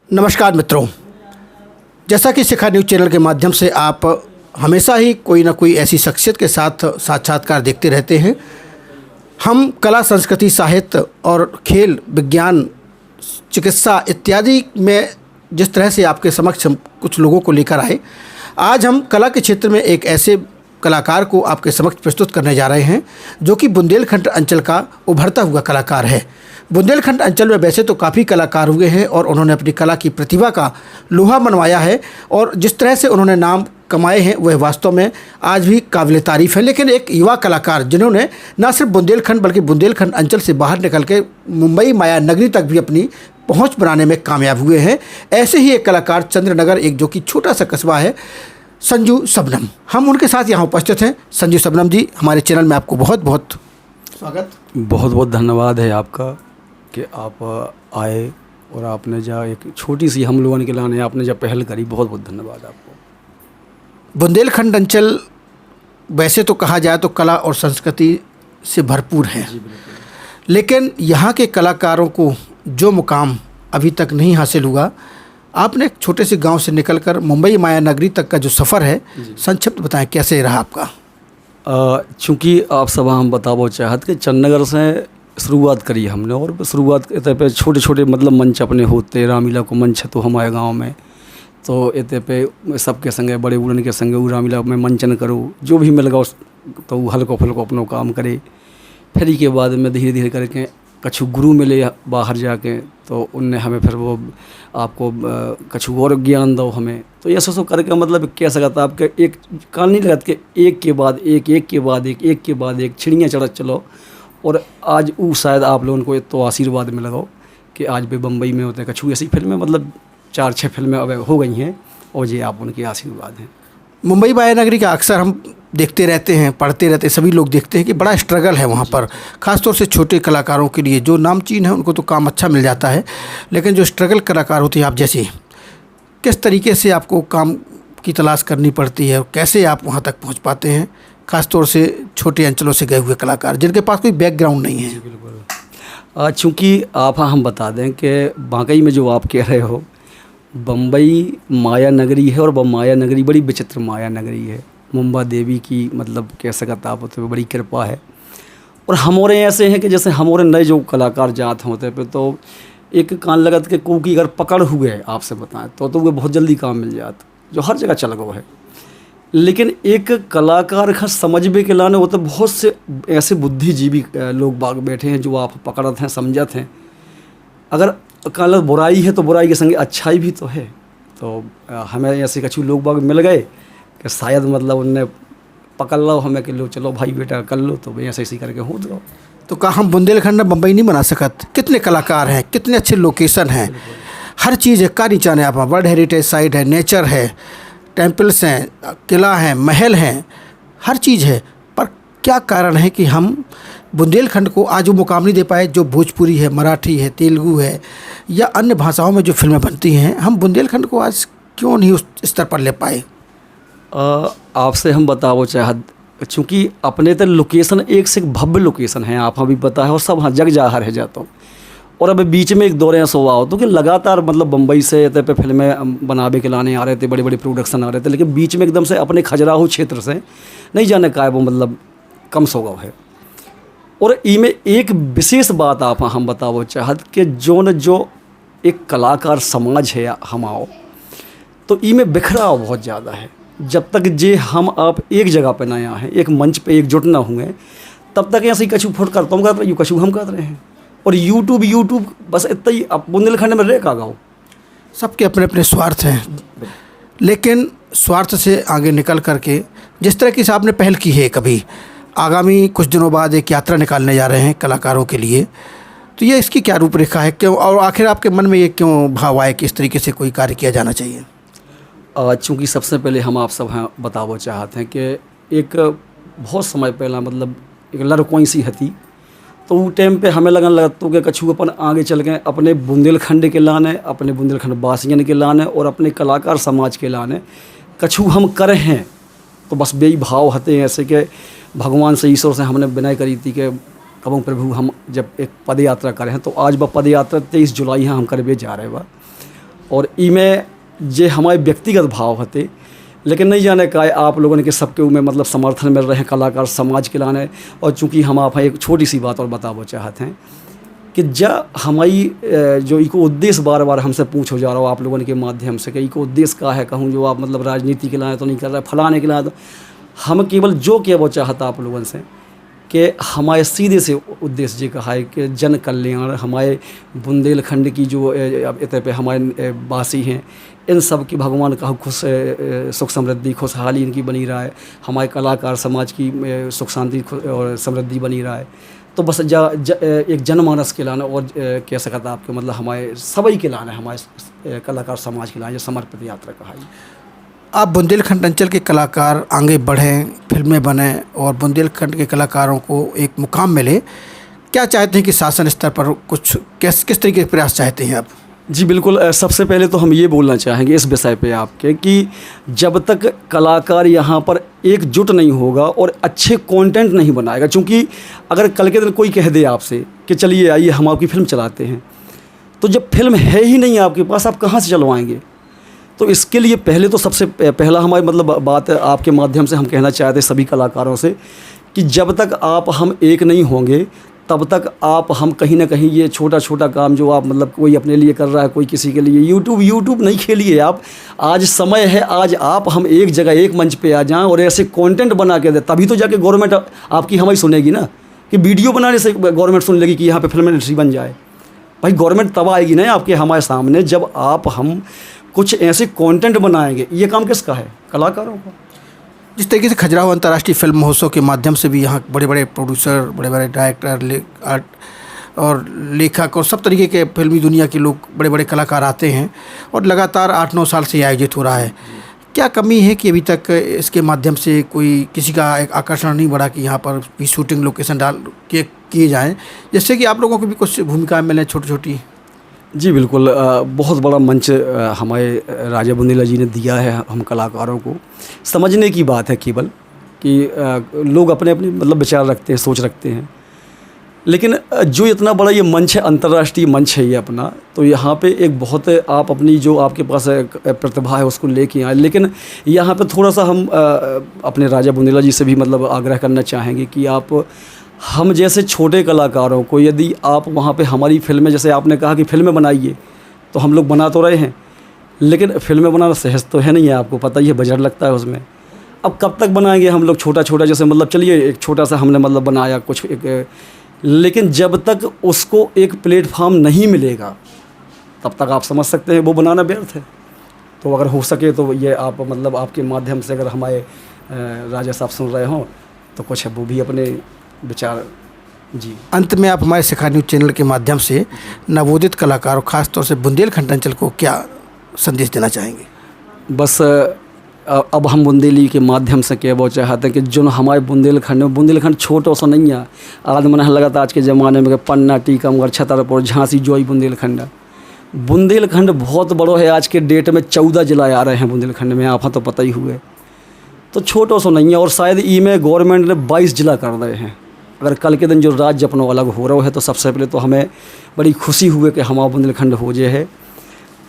नमस्कार मित्रों, जैसा कि शिखा न्यूज़ चैनल के माध्यम से आप हमेशा ही कोई ना कोई ऐसी शख्सियत के साथ साक्षात्कार देखते रहते हैं। हम कला, संस्कृति, साहित्य और खेल, विज्ञान, चिकित्सा इत्यादि में जिस तरह से आपके समक्ष हम कुछ लोगों को लेकर आए, आज हम कला के क्षेत्र में एक ऐसे कलाकार को आपके समक्ष प्रस्तुत करने जा रहे हैं जो कि बुंदेलखंड अंचल का उभरता हुआ कलाकार है। बुंदेलखंड अंचल में वैसे तो काफ़ी कलाकार हुए हैं और उन्होंने अपनी कला की प्रतिभा का लोहा मनवाया है और जिस तरह से उन्होंने नाम कमाए हैं वह वास्तव में आज भी काबिल तारीफ़ है। लेकिन एक युवा कलाकार जिन्होंने न सिर्फ बुंदेलखंड बल्कि बुंदेलखंड अंचल से बाहर निकल के मुंबई माया नगरी तक भी अपनी पहुँच बनाने में कामयाब हुए हैं, ऐसे ही एक कलाकार चंद्रनगर, एक जो कि छोटा सा कस्बा है, संजू सबनम, हम उनके साथ यहाँ उपस्थित हैं। संजू सबनम जी, हमारे चैनल में आपको बहुत बहुत स्वागत। बहुत बहुत धन्यवाद है आपका कि आप आए और आपने जहाँ एक छोटी सी हम लोगों के लाने आपने जब पहल करी, बहुत बहुत धन्यवाद आपको। बुंदेलखंड अंचल वैसे तो कहा जाए तो कला और संस्कृति से भरपूर है, लेकिन यहाँ के कलाकारों को जो मुकाम अभी तक नहीं हासिल हुआ, आपने एक छोटे से गांव से निकलकर मुंबई माया नगरी तक का जो सफ़र है, संक्षिप्त बताएं कैसे रहा आपका। चूँकि आप सब हम बताबो चाहत कि चंडीगढ़ से शुरुआत करी हमने और शुरुआत इतने पे छोटे छोटे मतलब मंच अपने होते, रामलीला को मंच तो हमारे गांव में, तो इतने पे सबके संगे बड़े उड़न के संगे रामलीला में मंचन करो, जो भी मिल गया तो हल्को फुल्को अपना काम करे। फिर के बाद में धीरे धीरे करके कछु गुरु मिले बाहर जाके, तो उनने हमें फिर वो आपको कछु और ज्ञान दो हमें, तो ये सब करके मतलब कह सकता आपके एक कान नहीं लगता कि एक के बाद एक के बाद एक के बाद एक चिड़ियाँ चढ़ चलो। और आज वो शायद आप लोगों को तो आशीर्वाद में लगाओ कि आज भी बम्बई में होते हैं कछु ऐसी फिल्में, मतलब 4-6 फिल्में अब हो गई हैं और ये आप उनके आशीर्वाद हैं। मुंबई माया नगरी का अक्सर हम देखते रहते हैं, पढ़ते रहते हैं, सभी लोग देखते हैं कि बड़ा स्ट्रगल है वहाँ पर, ख़ासतौर से छोटे कलाकारों के लिए। जो नामचीन है उनको तो काम अच्छा मिल जाता है, लेकिन जो स्ट्रगल कलाकार होते हैं आप जैसे, किस तरीके से आपको काम की तलाश करनी पड़ती है और कैसे आप वहाँ तक पहुँच पाते हैं, ख़ासतौर से छोटे अंचलों से गए हुए कलाकार जिनके पास कोई बैकग्राउंड नहीं है। बिल्कुल। चूँकि आप हम बता दें कि वाकई में जो आप कह रहे हो, बम्बई माया नगरी है और माया नगरी बड़ी विचित्र माया नगरी है। मुंबा देवी की मतलब कह सकता आप तो बड़ी कृपा है। और हमारे ऐसे हैं कि जैसे हमारे नए जो कलाकार जात होते पे तो एक कान लगत के को की अगर पकड़ हुए आपसे बताएं तो वो बहुत जल्दी काम मिल जाता, जो हर जगह चल गो है। लेकिन एक कलाकार का समझ भी के लाने वो तो बहुत से ऐसे बुद्धिजीवी लोग बाग बैठे हैं जो आप पकड़त हैं, समझत हैं। अगर कल बुराई है तो बुराई के संगे अच्छाई भी तो है, तो हमें ऐसे कछु लोग बाग मिल गए कि शायद मतलब उनने पकड़ लो हमें कि लो चलो भाई बेटा कर लो, तो भाई ऐसे ऐसी करके हो जाओ। तो कहा हम बुंदेलखंड में बम्बई नहीं बना सकत, कितने कलाकार हैं, कितने अच्छे लोकेशन हैं, हर चीज़ है। का नहीं चाहने आप, वर्ल्ड हेरिटेज साइट है, नेचर है, टेम्पल्स हैं, किला हैं, महल हैं, हर चीज़ है। पर क्या कारण है कि हम बुंदेलखंड को आज वो मुकाम नहीं दे पाए जो भोजपुरी है, मराठी है, तेलुगु है या अन्य भाषाओं में जो फिल्में बनती हैं, हम बुंदेलखंड को आज क्यों नहीं उस स्तर पर ले पाए? आपसे हम बताओ चाहत, चूँकि अपने तो लोकेशन एक से एक भव्य लोकेशन है, आप अभी पता है, और सब हाँ जग जाहिर है जाता हूँ। और अभी बीच में एक दौरे ऐसा हुआ हो तो कि लगातार मतलब बम्बई से इतने पे फिल्में बनावे के लाने आ रहे थे, बड़े बड़े प्रोडक्शन आ रहे थे, लेकिन बीच में एकदम से अपने खजुराहो क्षेत्र से नहीं जाने का है वो मतलब कम सो गया है। और इमें एक विशेष बात आप हम बताओ चाहत कि जो एक कलाकार समाज है हमाओ, तो इमें बिखराव बहुत ज़्यादा है। जब तक जे हम आप एक जगह पे नया है, एक मंच पे एकजुट ना हुए, तब तक ऐसे ही कछु फुट कर तुम कर रहे, कछु हम कर रहे हैं। और यूट्यूब बस इतना ही अब बुंदेलखंड में रह का गाओ। सबके अपने अपने स्वार्थ हैं, लेकिन स्वार्थ से आगे निकल करके जिस तरह की से आपने पहल की है, कभी आगामी कुछ दिनों बाद एक यात्रा निकालने जा रहे हैं कलाकारों के लिए, तो ये इसकी क्या रूपरेखा है, क्यों, और आखिर आपके मन में ये क्यों भाव आए कि इस तरीके से कोई कार्य किया जाना चाहिए? चूँकि सबसे पहले हम आप सब हाँ बतावो चाहते हैं कि एक बहुत समय पहला मतलब एक लड़कोई सी हती, तो वो टाइम पे हमें लगन तो कि कछु अपन आगे चल गए अपने बुंदेलखंड के लाने, अपने बुंदेलखंड वासियन के लाने और अपने कलाकार समाज के लाने कछु हम करे हैं। तो बस बेई भाव हते ऐसे कि भगवान से, ईश्वर से हमने विनय करी थी कि कबों प्रभु हम जब एक पद यात्रा करें, तो आज वह पद यात्रा 23 जुलाई हम करवे जा रहे बा। और इमें जे हमारे व्यक्तिगत भाव होते, लेकिन नहीं जाने का आप लोगों ने कि सबके में मतलब समर्थन मिल रहे हैं कलाकार समाज के लाने। और चूँकि हम आप एक छोटी सी बात और बताना चाहते हैं कि हमारी जो इको उद्देश्य बार बार हमसे पूछो जा रहा हो आप लोगों के माध्यम से कि इको उद्देश्य का है, कहूँ जो आप मतलब राजनीति के लाए तो नहीं कर रहे, फलाने के लाए तो हम केवल जो क्या वो चाहता आप लोगों से कि हमारे सीधे से उद्देश्य जी कहा है कि जन कल्याण, हमारे बुंदेलखंड की जो इतने पे हमारे वासी हैं इन सब की भगवान का सुख समृद्धि खुशहाली इनकी बनी रहा है, हमारे कलाकार समाज की सुख शांति और समृद्धि बनी रहा है। तो बस एक जनमानस के लाना और कह सकता आपके मतलब हमारे सभी के लाना हमारे कलाकार समाज के लाना जो समर्पित यात्रा कहा है। आप बुंदेलखंड अंचल के कलाकार आगे बढ़ें, फिल्में बने और बुंदेलखंड के कलाकारों को एक मुकाम मिले, क्या चाहते हैं कि शासन स्तर पर कुछ किस तरीके के प्रयास चाहते हैं आप? जी बिल्कुल, सबसे पहले तो हम ये बोलना चाहेंगे इस विषय पे आपके कि जब तक कलाकार यहाँ पर एकजुट नहीं होगा और अच्छे कंटेंट नहीं बनाएगा, चूँकि अगर कल के दिन कोई कह दे आपसे कि चलिए आइए हम आपकी फ़िल्म चलाते हैं, तो जब फिल्म है ही नहीं आपके पास आप कहाँ से चलवाएँगे? तो इसके लिए पहले तो सबसे पहला हमारी मतलब बात आपके माध्यम से हम कहना चाहते हैं सभी कलाकारों से कि जब तक आप हम एक नहीं होंगे तब तक आप हम कहीं ना कहीं ये छोटा छोटा काम जो आप मतलब कोई अपने लिए कर रहा है, कोई किसी के लिए, यूट्यूब नहीं खेलिए आप। आज समय है, आज आप हम एक जगह एक मंच पे आ जाएं और ऐसे कंटेंट बना के दें, तभी तो जाके गवर्नमेंट आपकी हमारी सुनेगी ना। कि वीडियो बनाने से गवर्नमेंट सुन लेगी कि यहाँ पे फिल्म इंडस्ट्री बन जाए। भाई गवर्नमेंट तब आएगी ना आपके हमारे सामने जब आप हम कुछ ऐसे कंटेंट बनाएंगे। ये काम किसका है? कलाकारों का। जिस तरीके से खजुराहो अंतर्राष्ट्रीय फिल्म महोत्सव के माध्यम से भी यहाँ बड़े बड़े प्रोड्यूसर, बड़े बड़े डायरेक्टर, आर्ट और लेखक और सब तरीके के फिल्मी दुनिया के लोग, बड़े बड़े कलाकार आते हैं और लगातार 8-9 साल से आयोजित हो रहा है। क्या कमी है कि अभी तक इसके माध्यम से कोई किसी का एक आकर्षण नहीं बढ़ा कि यहाँ पर भी शूटिंग लोकेशन किए जाएँ, जिससे कि आप लोगों को भी कुछ भूमिकाएँ मिलें छोटी छोटी? जी बिल्कुल, बहुत बड़ा मंच हमारे राजा बुंदेला जी ने दिया है हम कलाकारों को। समझने की बात है केवल कि लोग अपने अपने मतलब विचार रखते हैं, सोच रखते हैं, लेकिन जो इतना बड़ा ये मंच है, अंतर्राष्ट्रीय मंच है ये अपना, तो यहाँ पे एक बहुत आप अपनी जो आपके पास प्रतिभा है उसको लेके आए। लेकिन यहाँ पे थोड़ा सा हम अपने राजा बुंदेला जी से भी मतलब आग्रह करना चाहेंगे कि आप हम जैसे छोटे कलाकारों को, यदि आप वहाँ पे हमारी फिल्में, जैसे आपने कहा कि फिल्में बनाइए, तो हम लोग बना तो रहे हैं, लेकिन फिल्में बनाना सहज तो है नहीं है, आपको पता ही है, बजट लगता है उसमें। अब कब तक बनाएंगे हम लोग छोटा छोटा, जैसे मतलब चलिए एक छोटा सा हमने मतलब बनाया कुछ एक, लेकिन जब तक उसको एक प्लेटफार्म नहीं मिलेगा तब तक आप समझ सकते हैं वो बनाना व्यर्थ है। तो अगर हो सके तो ये आप मतलब आपके माध्यम से अगर हमारे राजा साहब सुन रहे हों तो कुछ वो भी अपने विचार। जी, अंत में आप हमारे शिखा न्यूज़ चैनल के माध्यम से नवोदित कलाकारों, खासतौर से बुंदेलखंड अंचल को क्या संदेश देना चाहेंगे? बस अब हम बुंदेली के माध्यम से क्या वो चाहते हैं कि जो हमारे बुंदेलखंड में, बुंदेलखंड छोटा सा नहीं है, आज मन लगा था आज के ज़माने में पन्ना, टीकमगढ़, छतरपुर, झांसी, जो ही बुंदेलखंड है। बुंदेलखंड बहुत बड़ो है, आज के डेट में 14 जिला आ रहे हैं बुंदेलखंड में, आप तो पता ही हुए, तो छोटा सा नहीं है। और शायद ई में गवर्नमेंट ने 22 जिला कर रहे हैं। अगर कल के दिन जो राज्य अपना अलग हो रहा है तो सबसे पहले तो हमें बड़ी खुशी हुई कि हमारा बुंदेलखंड हो जाए है।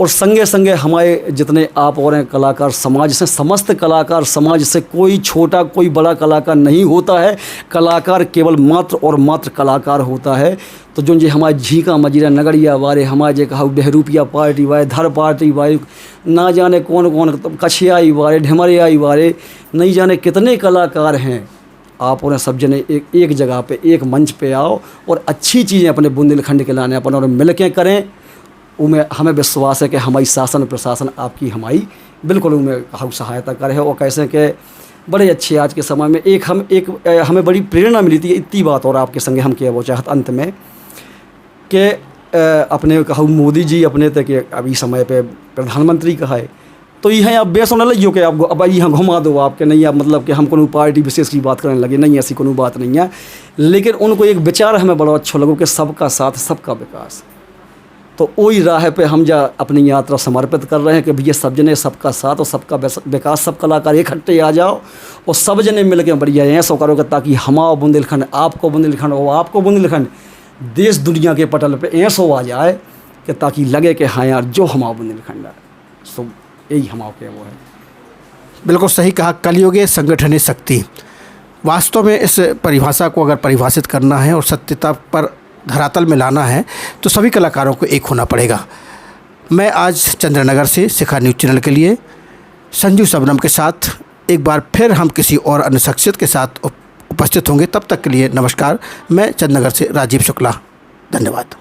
और संगे संगे हमारे जितने आप और हैं कलाकार समाज से, समस्त कलाकार समाज से कोई छोटा कोई बड़ा कलाकार नहीं होता है, कलाकार केवल मात्र और मात्र कलाकार होता है। तो जो हमारे झीका मजीरा नगरिया वारे, हमारे जे कहा बहरूपिया पार्टी वाले, धर पार्टी वाले, ना जाने कौन कौन, कछियाई वाले, ढमरियाई वाले, नहीं जाने कितने कलाकार हैं। आप उन्हें सब जने एक जगह पे, एक मंच पे आओ और अच्छी चीज़ें अपने बुंदेलखंड के लाने अपन और मिल के करें। उनमें हमें विश्वास है कि हमारी शासन प्रशासन आपकी हमारी बिल्कुल उनमें सहायता करे है। और कैसे कि बड़े अच्छे आज के समय में हमें बड़ी प्रेरणा मिली थी। इतनी बात और आपके संगे हम क्या वो चाहत अंत में कि अपने कहूँ मोदी जी अपने तक अभी समय पे प्रधानमंत्री कहा है, तो यह आप बेसो न लियो कि आप अब यहाँ घुमा दो आपके, नहीं आप मतलब कि हम कोनो पार्टी विशेष की बात करने लगे, नहीं ऐसी कोनो बात नहीं है। लेकिन उनको एक विचार हमें बड़ा अच्छा लगो कि सबका साथ सबका विकास। तो वही राह पे हम जा अपनी यात्रा समर्पित कर रहे हैं कि भैया सब जने सबका साथ और सबका विकास, सब कलाकार इकट्ठे आ जाओ और सब जने मिल के बढ़िया ऐसा करोगे ताकि हमारा बुंदेलखंड, आपको बुंदेलखंड और आपको बुंदेलखंड देश दुनिया के पटल पे ऐसा आ जाए कि ताकि लगे कि हाँ यार जो हमारा बुंदेलखंड है, सो यही हमारा के वो है। बिल्कुल सही कहा, कलयुगे संगठने शक्ति। वास्तव में इस परिभाषा को अगर परिभाषित करना है और सत्यता पर धरातल में लाना है तो सभी कलाकारों को एक होना पड़ेगा। मैं आज चंद्रनगर से शिखा न्यूज़ चैनल के लिए संजू सबनम के साथ एक बार फिर हम किसी और अन्य शख्सियत के साथ उपस्थित होंगे। तब तक के लिए नमस्कार। मैं चंद्रनगर से राजीव शुक्ला, धन्यवाद।